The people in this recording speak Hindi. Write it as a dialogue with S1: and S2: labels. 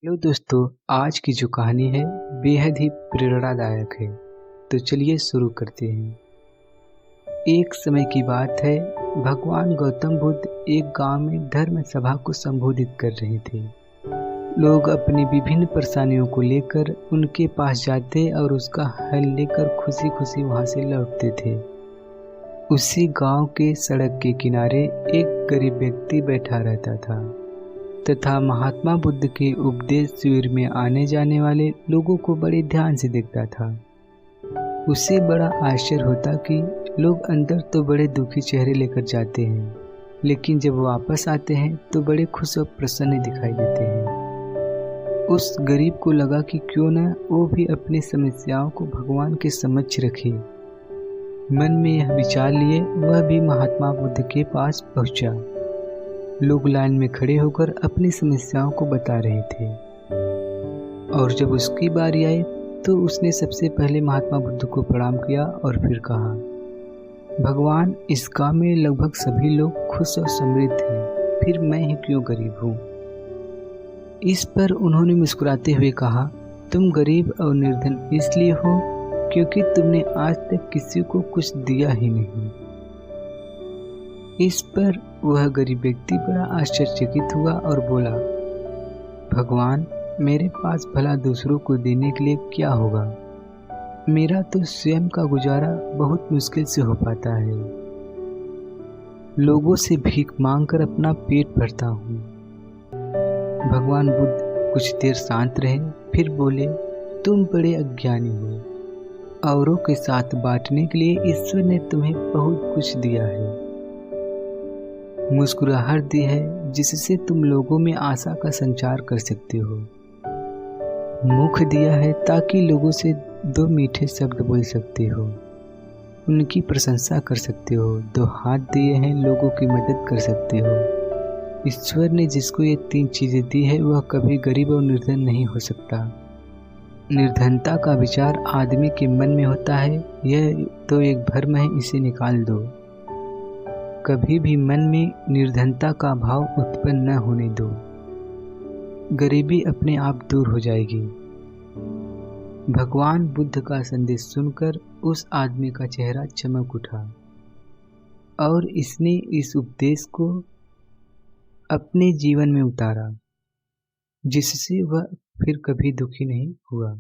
S1: हेलो दोस्तों, आज की जो कहानी है बेहद ही प्रेरणादायक है। तो चलिए शुरू करते हैं। एक समय की बात है, भगवान गौतम बुद्ध एक गांव में धर्म सभा को संबोधित कर रहे थे। लोग अपनी विभिन्न परेशानियों को लेकर उनके पास जाते और उसका हल लेकर खुशी खुशी वहां से लौटते थे। उसी गांव के सड़क के किनारे एक गरीब व्यक्ति बैठा रहता था तथा महात्मा बुद्ध के उपदेश शिविर में आने जाने वाले लोगों को बड़े ध्यान से देखता था। उसे बड़ा आश्चर्य होता कि लोग अंदर तो बड़े दुखी चेहरे लेकर जाते हैं, लेकिन जब वापस आते हैं तो बड़े खुश और प्रसन्न दिखाई देते हैं। उस गरीब को लगा कि क्यों न वो भी अपनी समस्याओं को भगवान के समक्ष रखे। मन में यह विचार लिए वह भी महात्मा बुद्ध के पास पहुंचा। लोग लाइन में खड़े होकर अपनी समस्याओं को बता रहे थे और जब उसकी बारी आई तो उसने सबसे पहले महात्मा बुद्ध को प्रणाम किया और फिर कहा, भगवान, इस गांव में लगभग सभी लोग खुश और समृद्ध हैं, फिर मैं ही क्यों गरीब हूँ। इस पर उन्होंने मुस्कुराते हुए कहा, तुम गरीब और निर्धन इसलिए हो क्योंकि तुमने आज तक किसी को कुछ दिया ही नहीं। इस पर वह गरीब व्यक्ति बड़ा आश्चर्यचकित हुआ और बोला, भगवान, मेरे पास भला दूसरों को देने के लिए क्या होगा। मेरा तो स्वयं का गुजारा बहुत मुश्किल से हो पाता है। लोगों से भीख मांगकर अपना पेट भरता हूँ। भगवान बुद्ध कुछ देर शांत रहे, फिर बोले, तुम बड़े अज्ञानी हो। औरों के साथ बांटने के लिए ईश्वर ने तुम्हें बहुत कुछ दिया है। मुस्कुराहट दी है जिससे तुम लोगों में आशा का संचार कर सकते हो। मुख दिया है ताकि लोगों से दो मीठे शब्द बोल सकते हो, उनकी प्रशंसा कर सकते हो। दो हाथ दिए हैं, लोगों की मदद कर सकते हो। ईश्वर ने जिसको ये तीन चीजें दी है वह कभी गरीब और निर्धन नहीं हो सकता। निर्धनता का विचार आदमी के मन में होता है, यह तो एक भ्रम है, इसे निकाल दो। कभी भी मन में निर्धनता का भाव उत्पन्न न होने दो। गरीबी अपने आप दूर हो जाएगी। भगवान बुद्ध का संदेश सुनकर उस आदमी का चेहरा चमक उठा और इसने इस उपदेश को अपने जीवन में उतारा, जिससे वह फिर कभी दुखी नहीं हुआ।